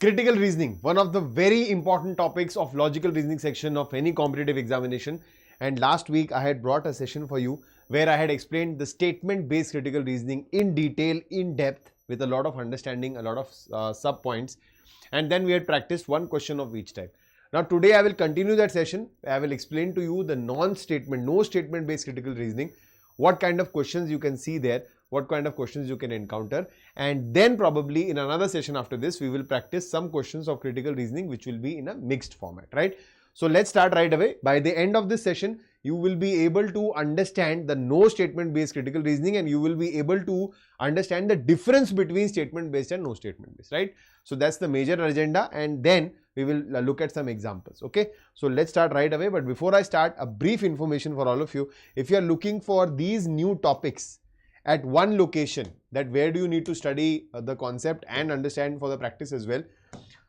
Critical reasoning, one of the very important topics of logical reasoning section of any competitive examination. And last week I had brought a session for you where I had explained the statement based critical reasoning in detail, in depth, with a lot of understanding, a lot of sub points, and then we had practiced one question of each type. Now today I will continue that session. I will explain to you the non-statement, no statement based critical reasoning, what kind of questions you can see there, what kind of questions you can encounter, and then probably in another session after this we will practice some questions of critical reasoning which will be in a mixed format, right? So let's start right away. By the end of this session you will be able to understand the no statement based critical reasoning, and you will be able to understand the difference between statement based and no statement based, right? So that's the major agenda, and then we will look at some examples. Okay, so let's start right away. But before I start, a brief information for all of you. If you are looking for these new topics at one location, that where do you need to study the concept and understand for the practice as well.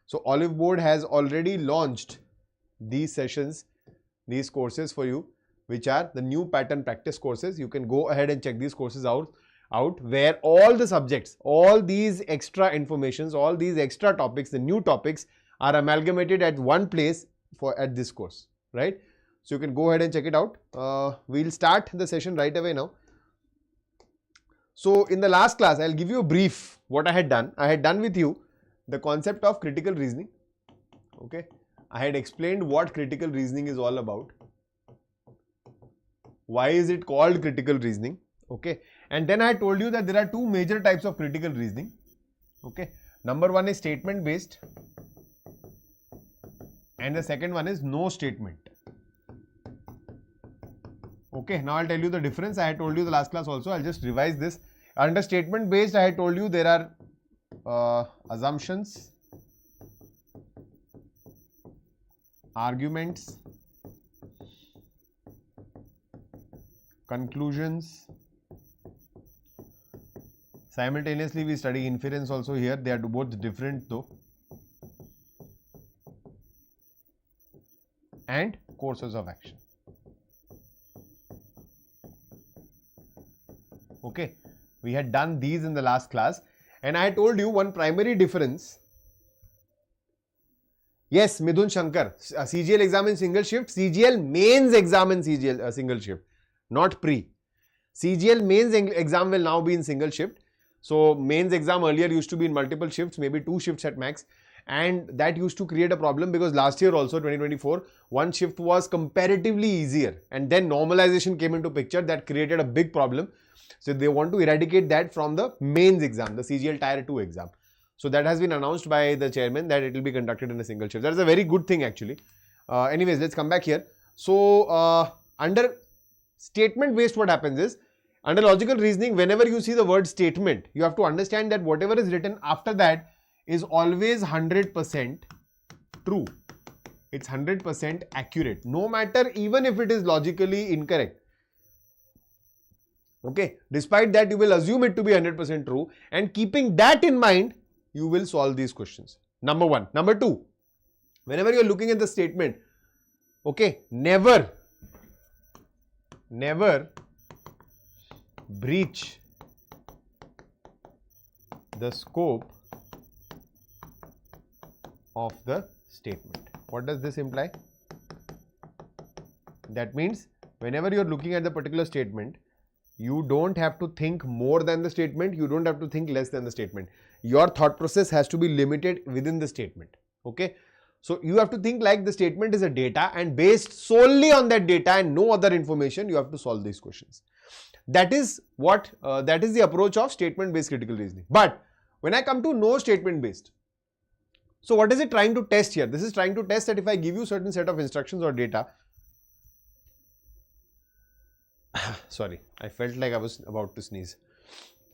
So Oliveboard has already launched these sessions, these courses for you, which are the new pattern practice courses. You can go ahead and check these courses out where all the subjects, all these extra informations, all these extra topics, the new topics are amalgamated at one place at this course, right? So you can go ahead and check it out. We'll start the session right away now. So in the last class, I'll give you a brief what I had done. I had done with you the concept of critical reasoning. Okay, I had explained what critical reasoning is all about. Why is it called critical reasoning? Okay, and then I told you that there are two major types of critical reasoning. Okay, number one is statement based, and the second one is no statement. Okay, now I'll tell you the difference. I had told you the last class also. I'll just revise this. Under statement based, I had told you there are assumptions, arguments, conclusions. Simultaneously, we study inference also here. They are both different though. And courses of action. Okay, we had done these in the last class, and I told you one primary difference. Yes, Midhun Shankar, CGL exam in single shift, CGL mains exam in CGL single shift, not pre. CGL mains exam will now be in single shift. So mains exam earlier used to be in multiple shifts, maybe 2 shifts at max, and that used to create a problem because last year also 2024 one shift was comparatively easier, and then normalization came into picture. That created a big problem. So they want to eradicate that from the mains exam, the CGL Tier 2 exam. So that has been announced by the chairman that it will be conducted in a single shift. That is a very good thing actually. Anyways, let's come back here. So under statement based, what happens is, under logical reasoning, whenever you see the word statement, you have to understand that whatever is written after that is always 100% true. It's 100% accurate, no matter even if it is logically incorrect. Okay, despite that you will assume it to be 100% true, and keeping that in mind, you will solve these questions. Number one. Number two, whenever you are looking at the statement, okay, never breach the scope of the statement. What does this imply? That means whenever you are looking at the particular statement, you don't have to think more than the statement, you don't have to think less than the statement. Your thought process has to be limited within the statement. Okay, so you have to think like the statement is a data, and based solely on that data and no other information, you have to solve these questions. That is what that is the approach of statement based critical reasoning. But when I come to no statement based, so what is it trying to test here? This is trying to test that if I give you certain set of instructions or data, sorry, I felt like I was about to sneeze.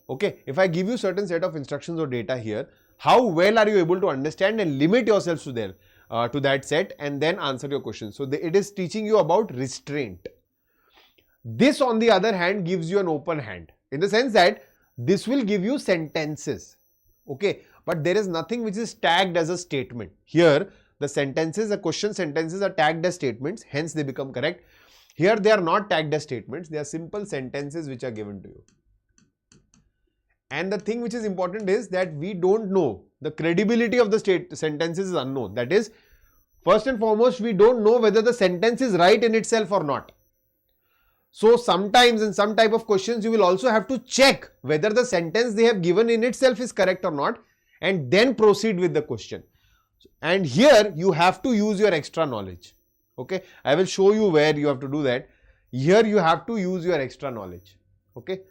Okay, if I give you certain set of instructions or data here, how well are you able to understand and limit yourselves to there to that set and then answer your questions? So it is teaching you about restraint. This on the other hand gives you an open hand, in the sense that this will give you sentences. Okay, but there is nothing which is tagged as a statement. Here the sentences, the question sentences are tagged as statements, hence they become correct. Here they are not tagged as statements, they are simple sentences which are given to you. And the thing which is important is that we don't know The credibility of the sentences is unknown. That is, first and foremost, we don't know whether the sentence is right in itself or not. So sometimes in some type of questions, you will also have to check whether the sentence they have given in itself is correct or not, and then proceed with the question. And here you have to use your extra knowledge. Okay, I will show you where you have to do that. Here you have to use your extra knowledge. Okay.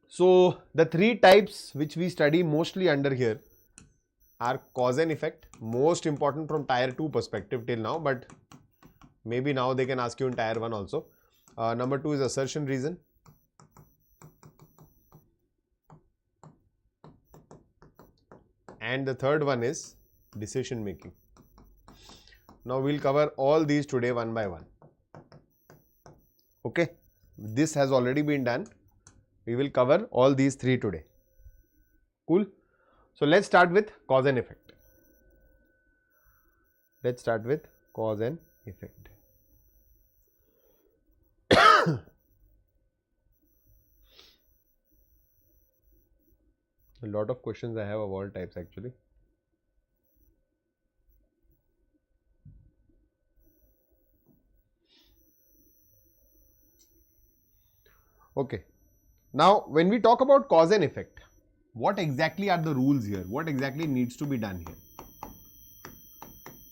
So the three types which we study mostly under here are cause and effect, most important from tier 2 perspective till now, but maybe now they can ask you in tier 1 also. Number 2 is assertion reason. And the third one is decision making. Now we'll cover all these today one by one. Okay, this has already been done. We will cover all these three today. Cool. So let's start with cause and effect. Let's start with cause and effect. A lot of questions I have of all types actually. Okay. Now, when we talk about cause and effect, what exactly are the rules here? What exactly needs to be done here?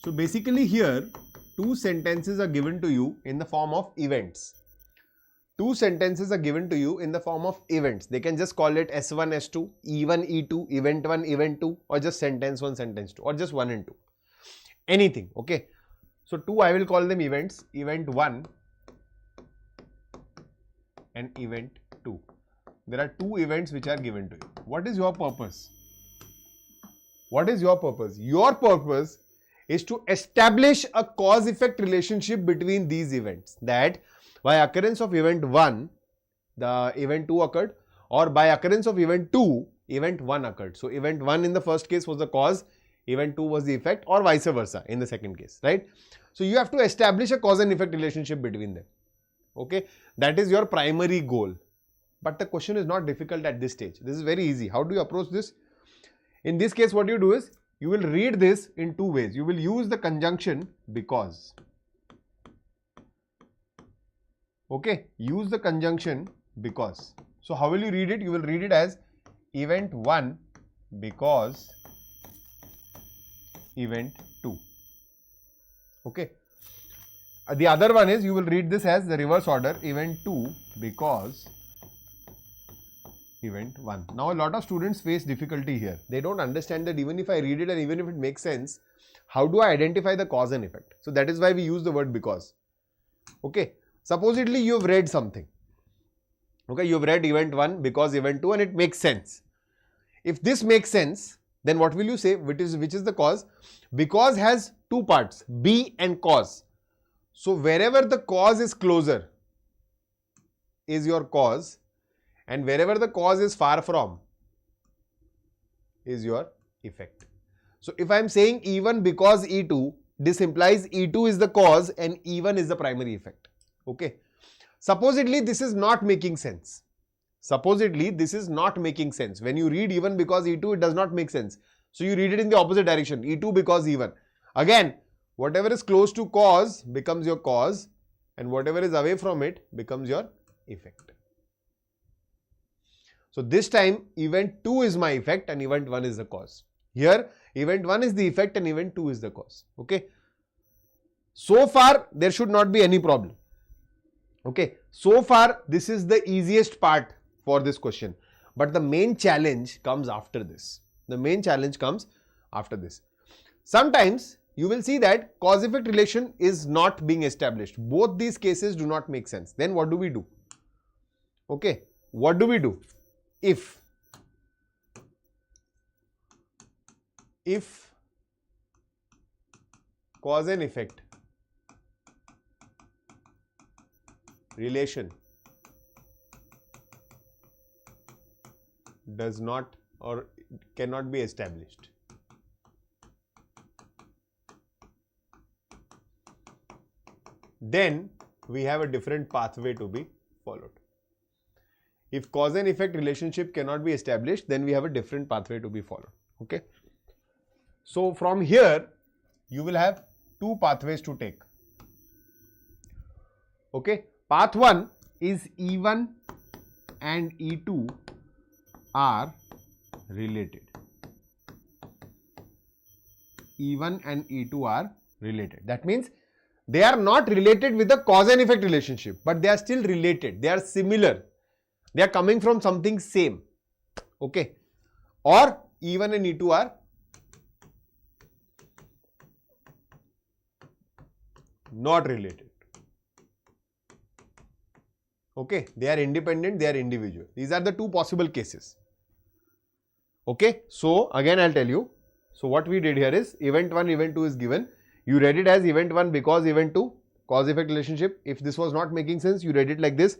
So, basically here, two sentences are given to you in the form of events. Two sentences are given to you in the form of events. They can just call it S1, S2, E1, E2, Event 1, Event 2, or just Sentence 1, Sentence 2, or just 1 and 2. Anything, okay? So, two I will call them events, Event 1 and Event 2. There are two events which are given to you. What is your purpose? What is your purpose? Your purpose is to establish a cause-effect relationship between these events. That by occurrence of event 1, the event 2 occurred, or by occurrence of event 2, event 1 occurred. So, event 1 in the first case was the cause, event 2 was the effect, or vice versa in the second case, right? So, you have to establish a cause and effect relationship between them. Okay, that is your primary goal. But the question is not difficult at this stage. This is very easy. How do you approach this? In this case, what you do is, you will read this in two ways. You will use the conjunction because. Okay, use the conjunction because. So, how will you read it? You will read it as event 1 because event 2. Okay. The other one is, you will read this as the reverse order, event 2 because event 1. Now, a lot of students face difficulty here. They don't understand that even if I read it and even if it makes sense, how do I identify the cause and effect? So, that is why we use the word because. Okay. Supposedly, you have read something. Okay, you have read event 1 because event 2 and it makes sense. If this makes sense, then what will you say? Which is the cause? Because has two parts, be and cause. So, wherever the cause is closer is your cause, and wherever the cause is far from is your effect. So, if I am saying E1 because E2, this implies E2 is the cause and E1 is the primary effect. Okay. Supposedly, this is not making sense. Supposedly, this is not making sense. When you read E1 because E2, it does not make sense. So, you read it in the opposite direction, E2 because E1. Again, whatever is close to cause becomes your cause and whatever is away from it becomes your effect. So, this time event 2 is my effect and event 1 is the cause. Here, event 1 is the effect and event 2 is the cause. Okay. So far, there should not be any problem. Okay. So far, this is the easiest part for this question. But the main challenge comes after this. The main challenge comes after this. Sometimes, you will see that cause-effect relation is not being established. Both these cases do not make sense. Then what do we do? Okay. What do we do? If cause and effect relation does not or cannot be established, then we have a different pathway to be followed. If cause and effect relationship cannot be established, then we have a different pathway to be followed. Okay. So from here, you will have two pathways to take. Okay. Path 1 is E1 and E2 are related. E1 and E2 are related. That means they are not related with the cause and effect relationship, but they are still related. They are similar. They are coming from something same. Okay. Or E1 and E2 are not related. Okay. They are independent, they are individual. These are the two possible cases. Okay. So again I'll tell you. So what we did here is event 1, event 2 is given. You read it as event 1 because event 2, cause effect relationship. If this was not making sense, you read it like this.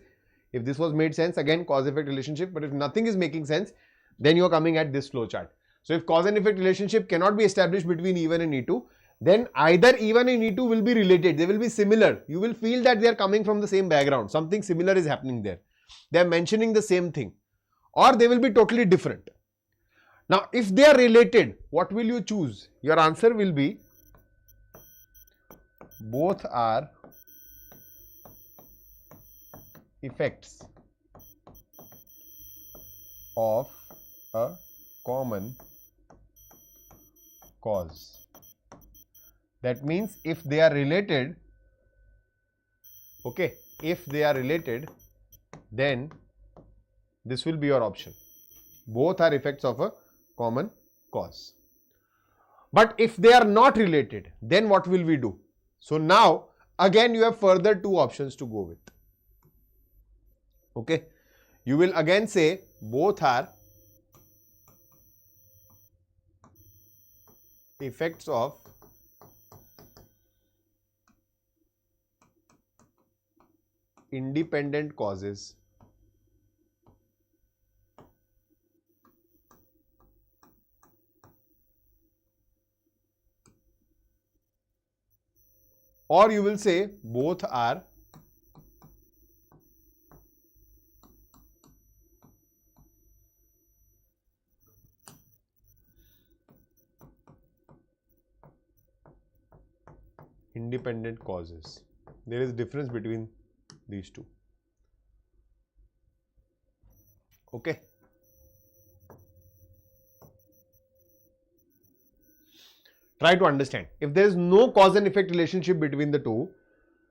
If this was made sense, again cause effect relationship. But if nothing is making sense, then you are coming at this flow chart. So if cause and effect relationship cannot be established between E1 and E2, then either E1 and E2 will be related. They will be similar. You will feel that they are coming from the same background. Something similar is happening there. They are mentioning the same thing. Or they will be totally different. Now, if they are related, what will you choose? Your answer will be both are effects of a common cause. That means if they are related, okay, if they are related, then this will be your option. Both are effects of a common cause. But if they are not related, then what will we do? So now again you have further two options to go with. Okay. You will again say both are effects of independent causes. Or you will say both are independent causes. There is difference between these two. Okay. Try to understand. If there is no cause and effect relationship between the two,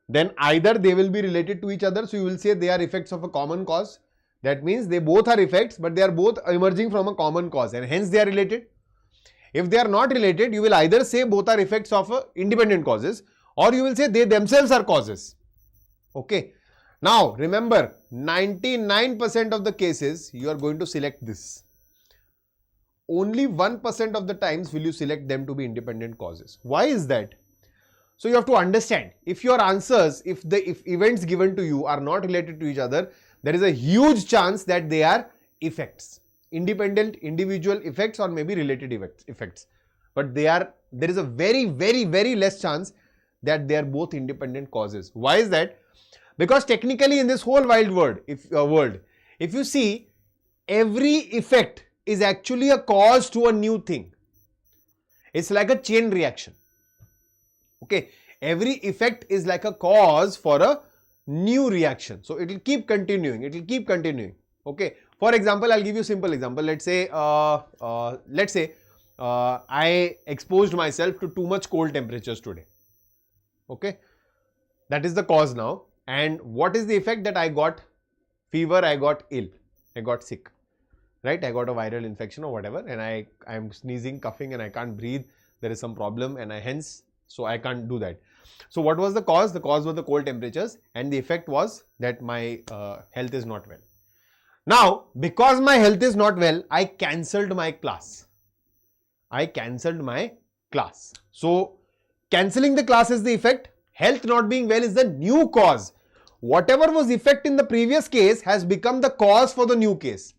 then either they will be related to each other. So you will say they are effects of a common cause. That means they both are effects, but they are both emerging from a common cause and hence they are related. If they are not related, you will either say both are effects of independent causes or you will say they themselves are causes. Okay. Now remember, 99% of the cases you are going to select this. Only 1% of the times will you select them to be independent causes. Why is that? So you have to understand, if your answers, if events given to you are not related to each other, there is a huge chance that they are effects. Independent individual effects or maybe related effects. But there is a very, very, very less chance that they are both independent causes. Why is that? Because technically in this whole wide world, if you see, every effect is actually a cause to a new thing. It's like a chain reaction. Okay. Every effect is like a cause for a new reaction. So it will keep continuing. It will keep continuing. Okay. For example, I'll give you a simple example. Let's say I exposed myself to too much cold temperatures today. Okay. That is the cause now. And what is the effect? That I got fever, I got ill, I got sick, right? I got a viral infection or whatever, and I'm sneezing, coughing, and I can't breathe. There is some problem, and so I can't do that. So what was the cause? The cause was the cold temperatures, and the effect was that my health is not well. Now, because my health is not well, I cancelled my class. So cancelling the class is the effect. Health not being well is the new cause. Whatever was effect in the previous case has become the cause for the new case.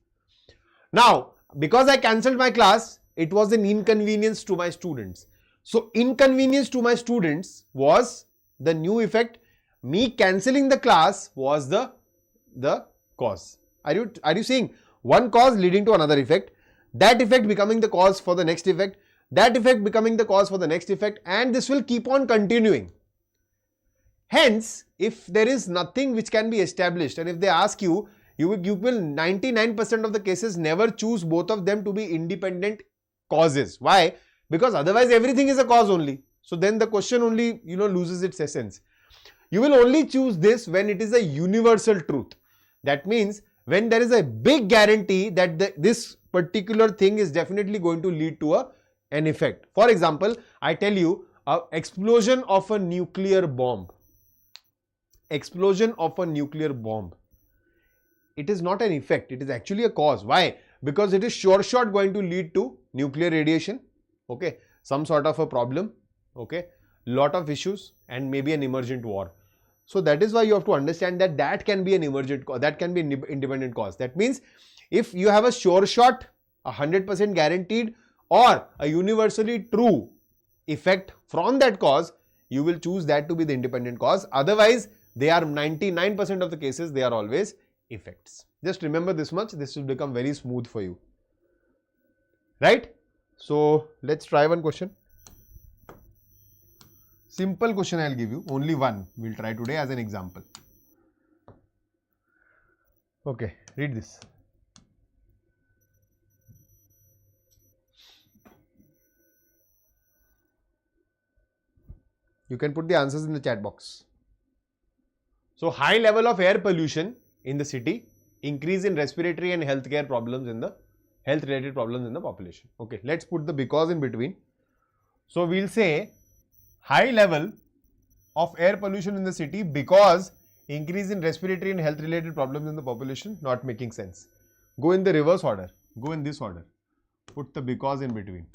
Now, because I cancelled my class, it was an inconvenience to my students. So, inconvenience to my students was the new effect. Me cancelling the class was the cause. Are you seeing one cause leading to another effect, that effect becoming the cause for the next effect, that effect becoming the cause for the next effect, and this will keep on continuing. Hence, if there is nothing which can be established, and if they ask you, you will 99% of the cases never choose both of them to be independent causes. Why? Because otherwise everything is a cause only. So then the question only loses its essence. You will only choose this when it is a universal truth. That means when there is a big guarantee that this particular thing is definitely going to lead to an effect. For example, I tell you, explosion of a nuclear bomb. Explosion of a nuclear bomb. It is not an effect, it is actually a cause. Why? Because it is sure shot going to lead to nuclear radiation, okay, some sort of a problem, okay, lot of issues, and maybe an emergent war. So that is why you have to understand that can be an emergent cause, that can be an independent cause. That means if you have a sure shot, 100% guaranteed, or a universally true effect from that cause, you will choose that to be the independent cause. Otherwise, they are 99% of the cases, they are always effects. Just remember this much, this will become very smooth for you. Right? So let's try one question. Simple question I'll give you, only one we'll try today as an example. Okay, read this. You can put the answers in the chat box. So high level of air pollution in the city, increase in respiratory and healthcare problems in the health related problems in the population. Okay, let's put the because in between. So we'll say high level of air pollution in the city because increase in respiratory and health related problems in the population. Not making sense. Go in the reverse order. Go in this order. Put the because in between.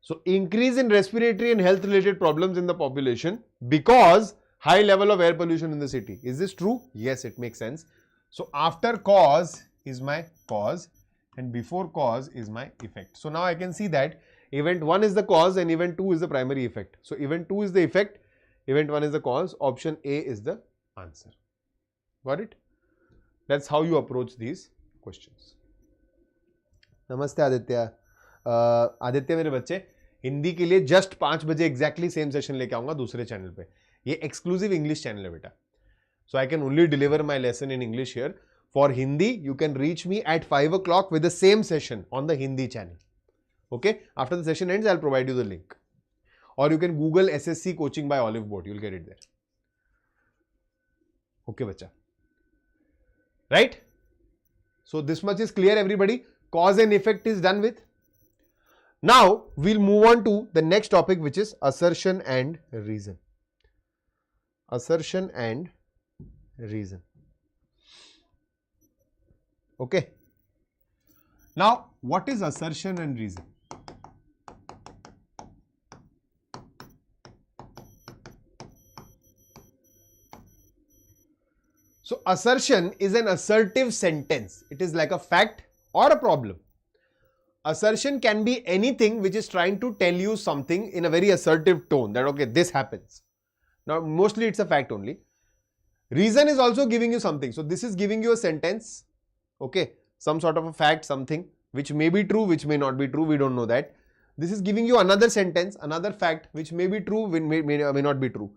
So increase in respiratory and health related problems in the population because high level of air pollution in the city. Is this true? Yes, it makes sense. So after cause is my cause and before cause is my effect. So now I can see that event 1 is the cause and event 2 is the primary effect. So event 2 is the effect, event 1 is the cause, option A is the answer. Got it? That's how you approach these questions. Namaste Aditya. Aditya मेरे बच्चे, हिंदी के लिए just 5 बजे exactly same session लेके आऊंगा दूसरे channel पे. ये एक्सक्लूसिव इंग्लिश चैनल है बेटा. So I can only deliver my lesson in English here. For Hindi you can reach me at 5 o'clock with the same session on the Hindi channel. Okay, after the session ends, I'll provide you the link. Or you can Google SSC coaching by Oliveboard. You'll get it there. Okay, bacha. Right? So this much is clear, everybody. Cause and effect is done with. Now we'll move on to the next topic, which is assertion and reason. Assertion and reason. Okay. Now, what is assertion and reason? So assertion is an assertive sentence. It is like a fact or a problem. Assertion can be anything which is trying to tell you something in a very assertive tone that okay, this happens. Now mostly it's a fact only. Reason is also giving you something. So this is giving you a sentence, okay, some sort of a fact, something which may be true, which may not be true, we don't know that. This is giving you another sentence, another fact which may be true, may not be true.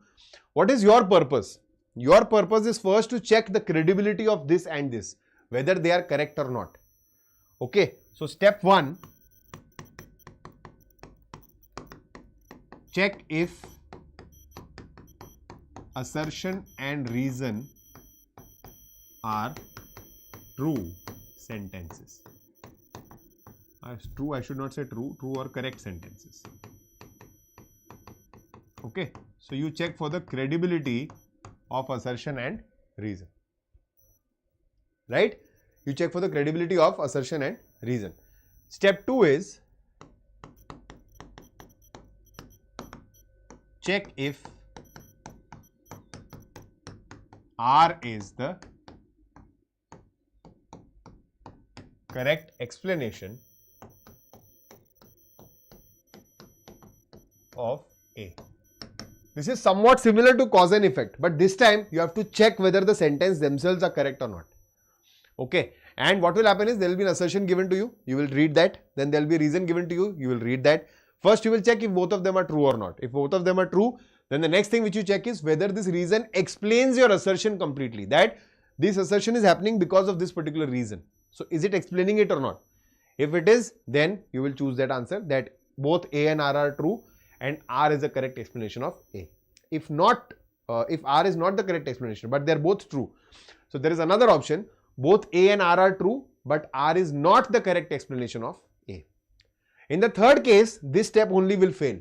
What is your purpose? Your purpose is first to check the credibility of this and this, whether they are correct or not. Okay, so step 1, check if assertion and reason are true sentences. True, I should not say true or correct sentences. Okay, so you check for the credibility of assertion and reason. Right? You check for the credibility of assertion and reason. Step 2 is check if R is the correct explanation of A. This is somewhat similar to cause and effect, but this time you have to check whether the sentence themselves are correct or not. Okay, and what will happen is there will be an assertion given to you, you will read that, then there will be a reason given to you, you will read that. First you will check if both of them are true or not. If both of them are true, then the next thing which you check is whether this reason explains your assertion completely, that this assertion is happening because of this particular reason. So is it explaining it or not? If it is, then you will choose that answer, that both A and R are true and R is the correct explanation of A. If not, if R is not the correct explanation, but they are both true, so there is another option, both A and R are true, but R is not the correct explanation of A. In the third case, this step only will fail.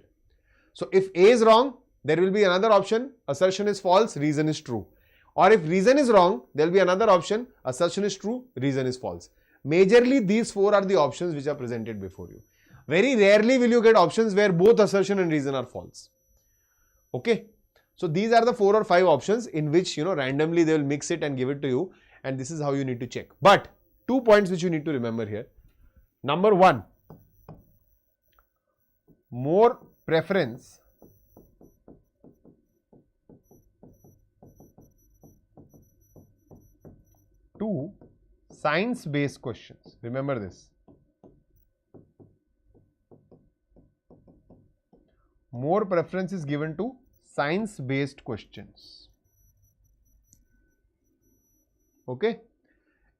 So if A is wrong, there will be another option, assertion is false, reason is true. Or if reason is wrong, there will be another option, assertion is true, reason is false. Majorly these four are the options which are presented before you. Very rarely will you get options where both assertion and reason are false. Okay. So these are the 4 or 5 options in which, randomly they will mix it and give it to you, and this is how you need to check. But 2 points which you need to remember here. Number 1, more preference to science-based questions. Remember this. More preference is given to science-based questions. Okay.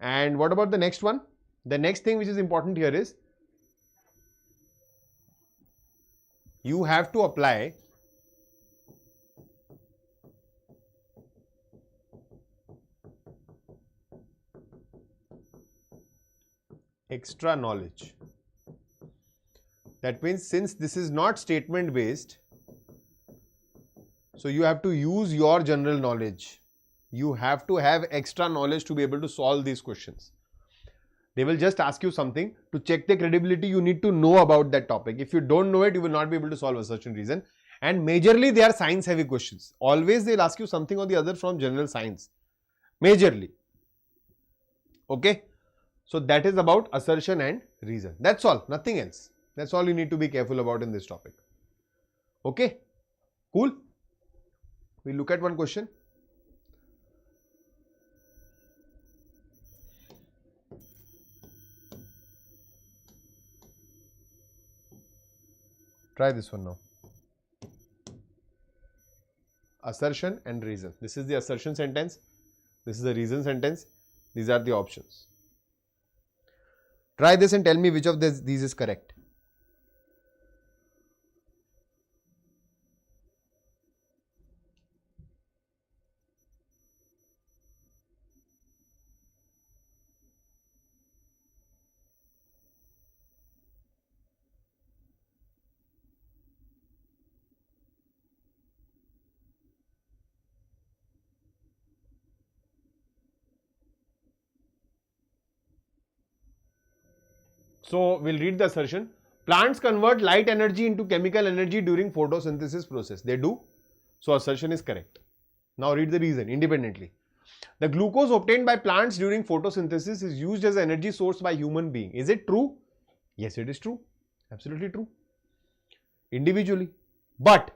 And what about the next one? The next thing which is important here is you have to apply extra knowledge. That means since this is not statement based, so you have to use your general knowledge. You have to have extra knowledge to be able to solve these questions. They will just ask you something to check the credibility. You need to know about that topic. If you don't know it, you will not be able to solve a certain reason. And majorly they are science heavy questions. Always they'll ask you something or the other from general science. Majorly. Okay. So that is about assertion and reason. That's all. Nothing else. That's all you need to be careful about in this topic. Okay. Cool. We'll look at one question. Try this one now. Assertion and reason. This is the assertion sentence. This is the reason sentence. These are the options. Try this and tell me which of these is correct. So we'll read the assertion. Plants convert light energy into chemical energy during photosynthesis process. They do. So assertion is correct. Now read the reason independently. The glucose obtained by plants during photosynthesis is used as an energy source by human being. Is it true? Yes, it is true. Absolutely true. Individually. But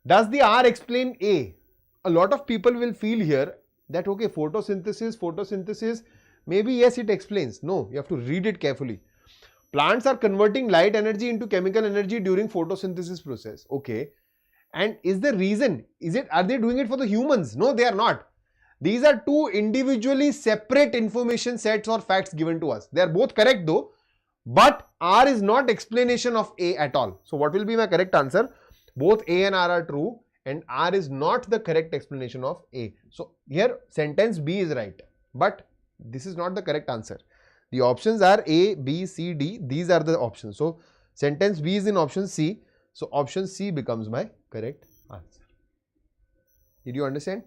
does the R explain A? A lot of people will feel here that okay, photosynthesis, maybe yes, it explains. No, you have to read it carefully. Plants are converting light energy into chemical energy during photosynthesis process. Okay. And is the reason, are they doing it for the humans? No, they are not. These are two individually separate information sets or facts given to us. They are both correct though, but R is not explanation of A at all. So what will be my correct answer? Both A and R are true and R is not the correct explanation of A. So here sentence B is right, but this is not the correct answer. The options are A, B, C, D. These are the options. So sentence B is in option C. So option C becomes my correct answer. Did you understand?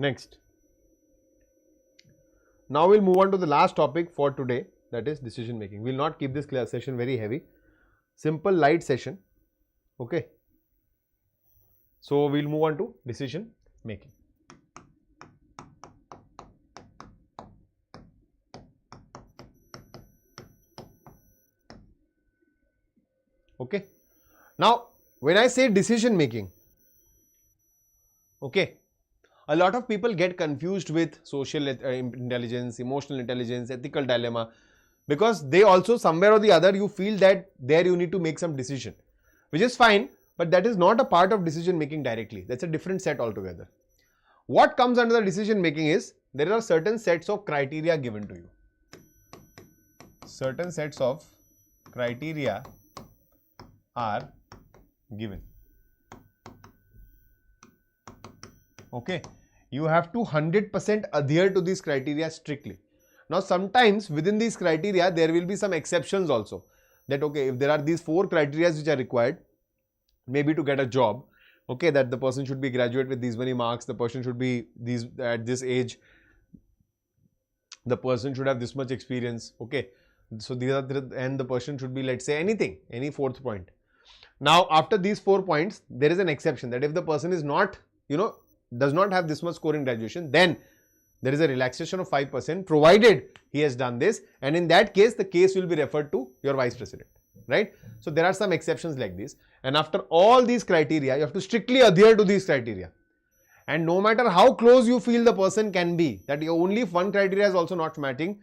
Next. Now we'll move on to the last topic for today, that is decision making. We'll not keep this class session very heavy. Simple light session. Okay. So we'll move on to decision making. Okay. Now when I say decision making, okay, a lot of people get confused with social intelligence, emotional intelligence, ethical dilemma, because they also somewhere or the other you feel that there you need to make some decision, which is fine, but that is not a part of decision making directly. That's a different set altogether. What comes under the decision making is there are certain sets of criteria given to you. Certain sets of criteria are given. Okay. You have to 100% adhere to these criteria strictly. Now sometimes within these criteria there will be some exceptions also, that okay, if there are these 4 criteria which are required maybe to get a job, okay, that the person should be graduate with these many marks, the person should be at this age, the person should have this much experience, okay, so these are and the person should be, let's say, anything, any 4th point. Now after these 4 points there is an exception, that if the person is not, does not have this much score in graduation, then there is a relaxation of 5% provided he has done this, and in that case the case will be referred to your vice president, right? So there are some exceptions like this, and after all these criteria you have to strictly adhere to these criteria, and no matter how close you feel the person can be, that only if one criteria is also not matching,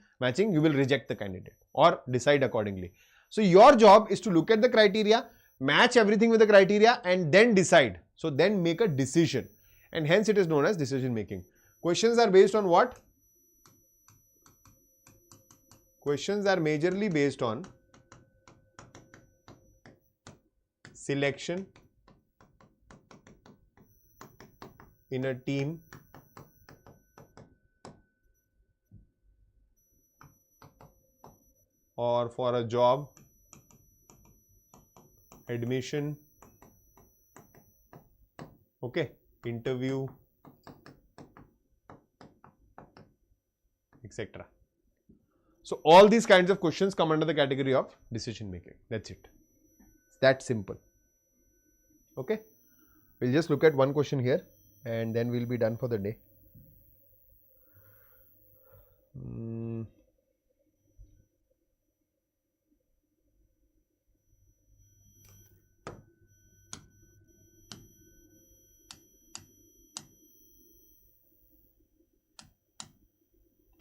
you will reject the candidate or decide accordingly. So your job is to look at the criteria, match everything with the criteria, and then decide. So then make a decision, and hence it is known as decision making. Questions are based on what? Questions are majorly based on selection in a team, or for a job, admission, okay, interview, etc. So all these kinds of questions come under the category of decision making. That's it. It's that simple. Okay. We'll just look at one question here and then we'll be done for the day.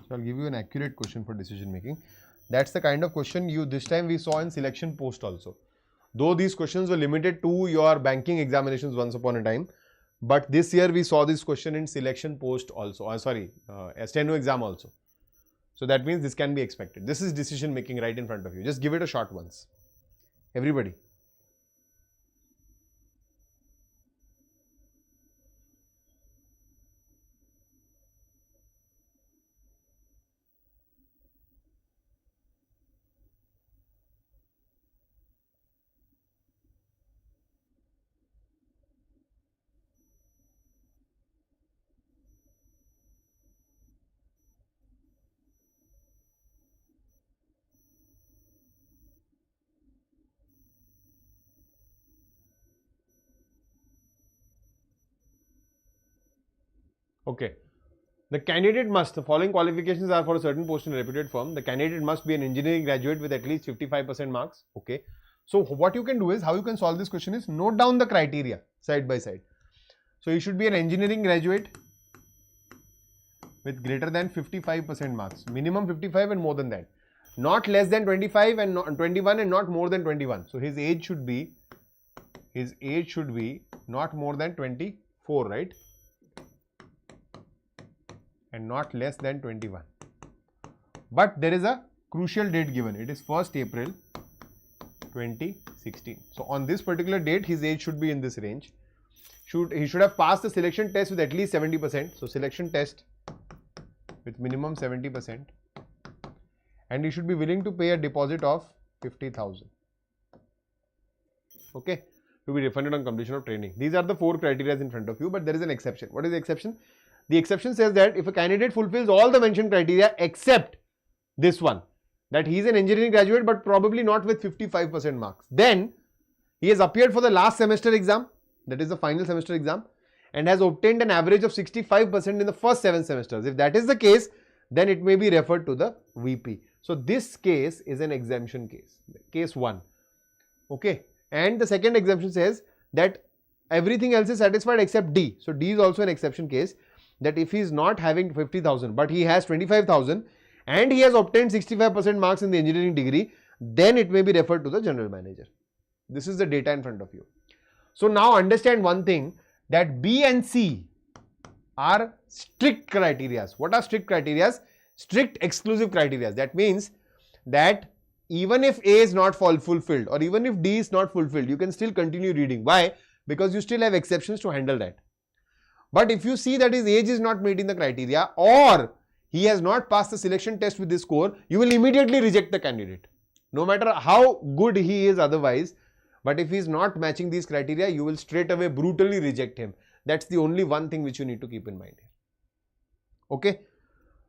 So I'll give you an accurate question for decision making. That's the kind of question this time we saw in selection post also. Though these questions were limited to your banking examinations once upon a time, but this year we saw this question in selection post also, steno exam also. So that means this can be expected. This is decision making right in front of you. Just give it a shot once. Everybody. Okay. The following qualifications are for a certain post in a reputed firm. The candidate must be an engineering graduate with at least 55% marks. Okay. So what you can do is, how you can solve this question is, note down the criteria side by side. So you should be an engineering graduate with greater than 55% marks. Minimum 55 and more than that. Not less than 25 and not 21 and not more than 21. So his age should be not more than 24, right? And not less than 21. But there is a crucial date given. It is 1st April 2016. So on this particular date, his age should be in this range. He should have passed the selection test with at least 70%. So selection test with minimum 70%. And he should be willing to pay a deposit of 50,000. Okay. To be refunded on completion of training. These are the 4 criteria in front of you, but there is an exception. What is the exception? The exception says that if a candidate fulfills all the mentioned criteria except this one, that he is an engineering graduate but probably not with 55% marks, then he has appeared for the last semester exam, that is the final semester exam, and has obtained an average of 65% in the first 7 semesters. If that is the case, then it may be referred to the VP. So this case is an exemption case, case 1. Okay, and the second exemption says that everything else is satisfied except D. So D is also an exception case, that if he is not having 50,000 but he has 25,000 and he has obtained 65% marks in the engineering degree, then it may be referred to the general manager. This is the data in front of you. So now understand one thing, that B and C are strict criteria. What are strict criteria? Strict exclusive criteria. That means that even if A is not fulfilled or even if D is not fulfilled, you can still continue reading. Why? Because you still have exceptions to handle that. But if you see that his age is not meeting the criteria or he has not passed the selection test with this score, you will immediately reject the candidate. No matter how good he is otherwise, but if he is not matching these criteria, you will straight away brutally reject him. That's the only one thing which you need to keep in mind here. Okay.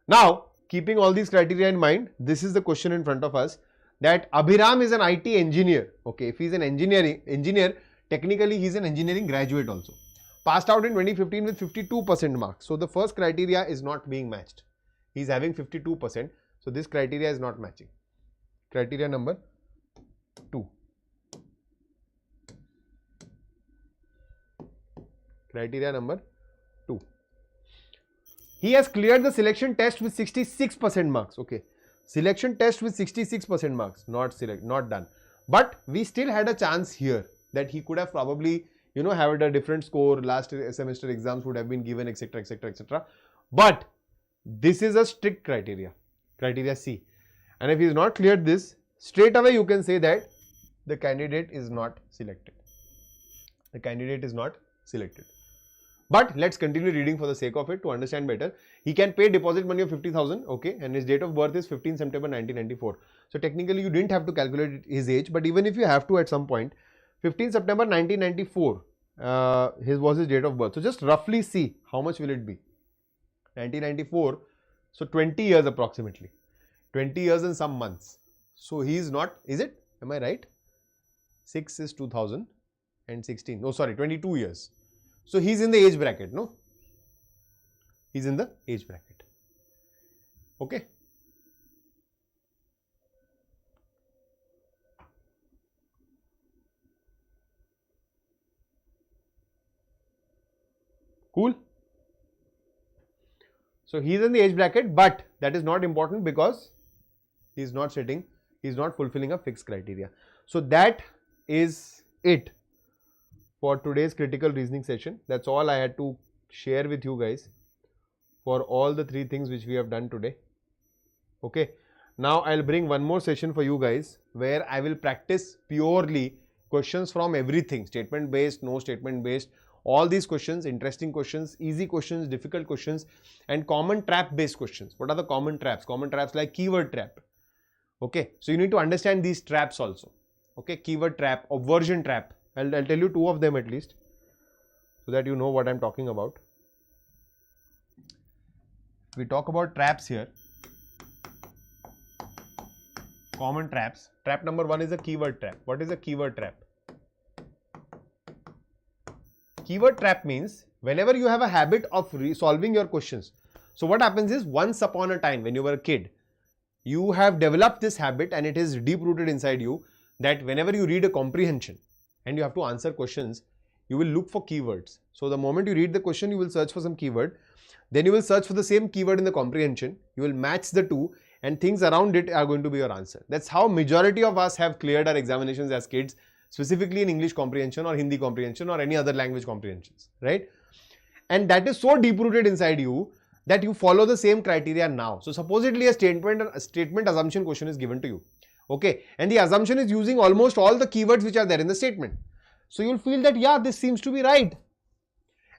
Now, keeping all these criteria in mind, this is the question in front of us, that Abhiram is an IT engineer. Okay, if he is an engineer, technically he is an engineering graduate also. Passed out in 2015 with 52% marks. So the first criteria is not being matched. He is having 52%. So this criteria is not matching. Criteria number 2. Criteria number 2. He has cleared the selection test with 66% marks. Okay. Selection test with 66% marks. Not done. But we still had a chance here that he could have probably, had a different score. Last semester exams would have been given, etc, etc, etc. But this is a strict criteria. Criteria C. And if he is not cleared this, straight away you can say that the candidate is not selected. The candidate is not selected. But let's continue reading for the sake of it to understand better. He can pay deposit money of 50,000, okay, and his date of birth is 15 September 1994. So technically you didn't have to calculate his age, but even if you have to at some point, 15 September 1994 was his date of birth. So just roughly see how much will it be. 1994, so 20 years approximately. 20 years and some months. So he is not, is it? Am I right? 6 is 2016. Oh, sorry, 22 years. So he's in the age bracket, no? He's in the age bracket. Okay. Cool. So he's in the age bracket, but that is not important because he's not fulfilling a fixed criteria. So that is it for today's critical reasoning session. That's all I had to share with you guys for all the 3 things which we have done today. Okay. Now I'll bring one more session for you guys where I will practice purely questions from everything, statement based, no statement based, all these questions, interesting questions, easy questions, difficult questions, and common trap based questions. What are the common traps? Common traps like keyword trap. Okay. So you need to understand these traps also. Okay. Keyword trap, obversion trap. I'll tell you 2 of them at least so that you know what I'm talking about. We talk about traps here. Common traps. Trap number 1 is a keyword trap. What is a keyword trap? Keyword trap means whenever you have a habit of solving your questions. So what happens is, once upon a time when you were a kid, you have developed this habit and it is deep rooted inside you that whenever you read a comprehension and you have to answer questions, you will look for keywords. So the moment you read the question, you will search for some keyword. Then you will search for the same keyword in the comprehension. You will match the 2 and things around it are going to be your answer. That's how majority of us have cleared our examinations as kids, specifically in English comprehension or Hindi comprehension or any other language comprehensions, right? And that is so deep rooted inside you that you follow the same criteria now. So supposedly a statement assumption question is given to you. Okay. And the assumption is using almost all the keywords which are there in the statement. So you will feel that, yeah, this seems to be right.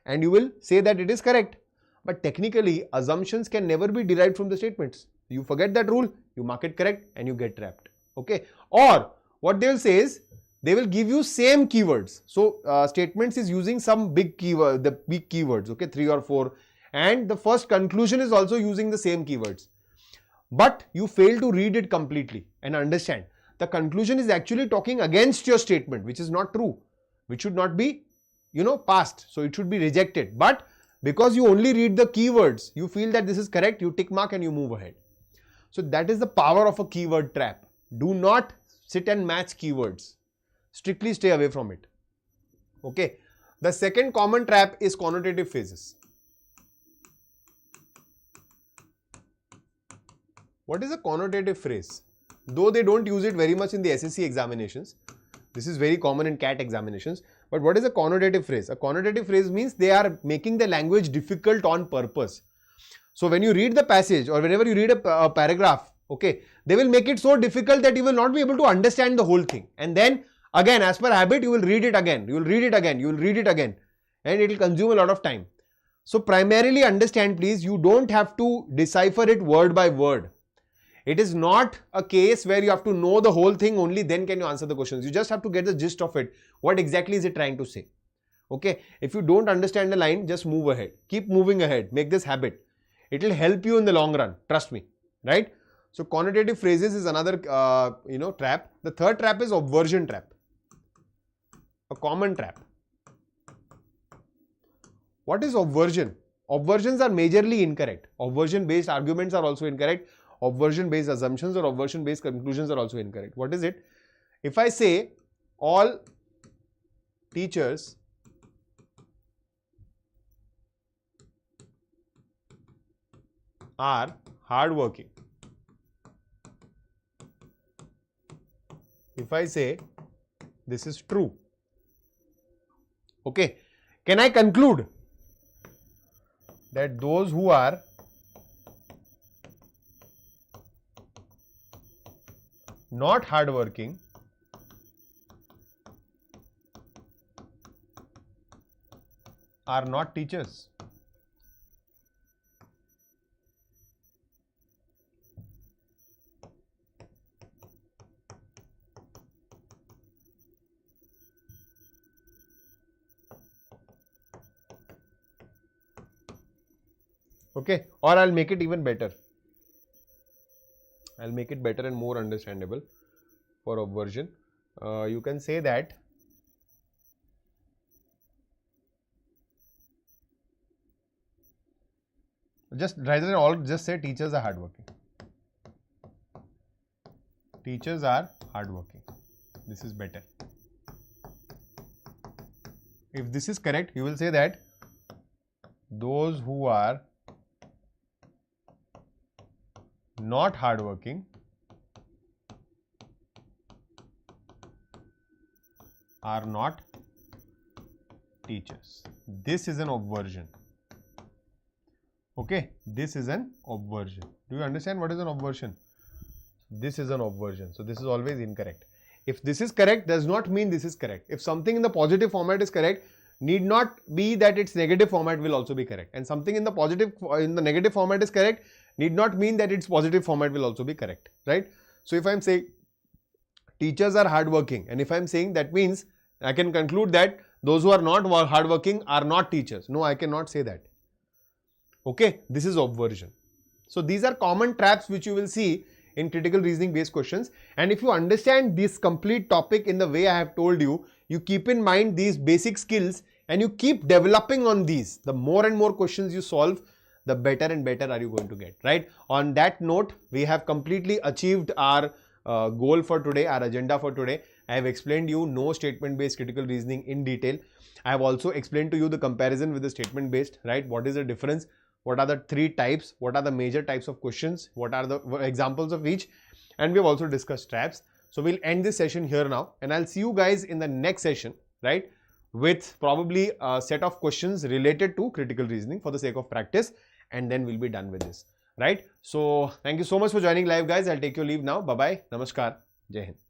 And you will say that it is correct. But technically, assumptions can never be derived from the statements. You forget that rule, you mark it correct and you get trapped. Okay. Or what they will say is, they will give you same keywords. So statements is using some big keyword, the big keywords, okay, 3 or 4. and the first conclusion is also using the same keywords. But you fail to read it completely and understand. The conclusion is actually talking against your statement, which is not true, which should not be, passed. So it should be rejected. But because you only read the keywords, you feel that this is correct, you tick mark and you move ahead. So that is the power of a keyword trap. Do not sit and match keywords. Strictly stay away from it. Okay. The second common trap is connotative phrases. What is a connotative phrase? Though they don't use it very much in the SSC examinations, this is very common in CAT examinations. But what is a connotative phrase? A connotative phrase means they are making the language difficult on purpose. So when you read the passage or whenever you read a paragraph, okay, they will make it so difficult that you will not be able to understand the whole thing. And then again, as per habit, you will read it again, you will read it again, you will read it again, and it will consume a lot of time. So primarily understand, please, you don't have to decipher it word by word. It is not a case where you have to know the whole thing, only then can you answer the questions. You just have to get the gist of it. What exactly is it trying to say? Okay. If you don't understand the line, just move ahead. Keep moving ahead. Make this habit. It will help you in the long run. Trust me. Right? So connotative phrases is another, trap. The third trap is obversion trap. A common trap. What is obversion? Obversions are majorly incorrect. Obversion based arguments are also incorrect. Obversion based assumptions or obversion based conclusions are also incorrect. What is it? If I say all teachers are hardworking. If I say this is true. Okay. Can I conclude that those who are not hardworking are not teachers? Okay, or I'll make it even better. I'll make it better and more understandable for obversion. You can say that rather than all, just say teachers are hardworking. Teachers are hardworking. This is better. If this is correct, you will say that those who are not hardworking are not teachers. This is an obversion. Okay, this is an obversion. Do you understand what is an obversion? This is an obversion. So this is always incorrect. If this is correct, does not mean this is correct. If something in the positive format is correct, need not be that its negative format will also be correct. And something in the negative format is correct, need not mean that its positive format will also be correct, right? So if I'm saying teachers are hardworking, and if I'm saying that means I can conclude that those who are not hardworking are not teachers. No, I cannot say that. Okay, this is obversion. So these are common traps which you will see in critical reasoning based questions. And if you understand this complete topic in the way I have told you, you keep in mind these basic skills and you keep developing on these. The more and more questions you solve, the better and better are you going to get, right? On that note, we have completely achieved our goal for today, our agenda for today. I have explained you no statement based critical reasoning in detail. I have also explained to you the comparison with the statement based, right? What is the difference? What are the three types? What are the major types of questions? What are the examples of each? And we have also discussed traps. So we'll end this session here now, and I'll see you guys in the next session, right? With probably a set of questions related to critical reasoning for the sake of practice, and then we'll be done with this, right? So thank you so much for joining live, guys. I'll take your leave now. Bye-bye. Namaskar. Jai Hind.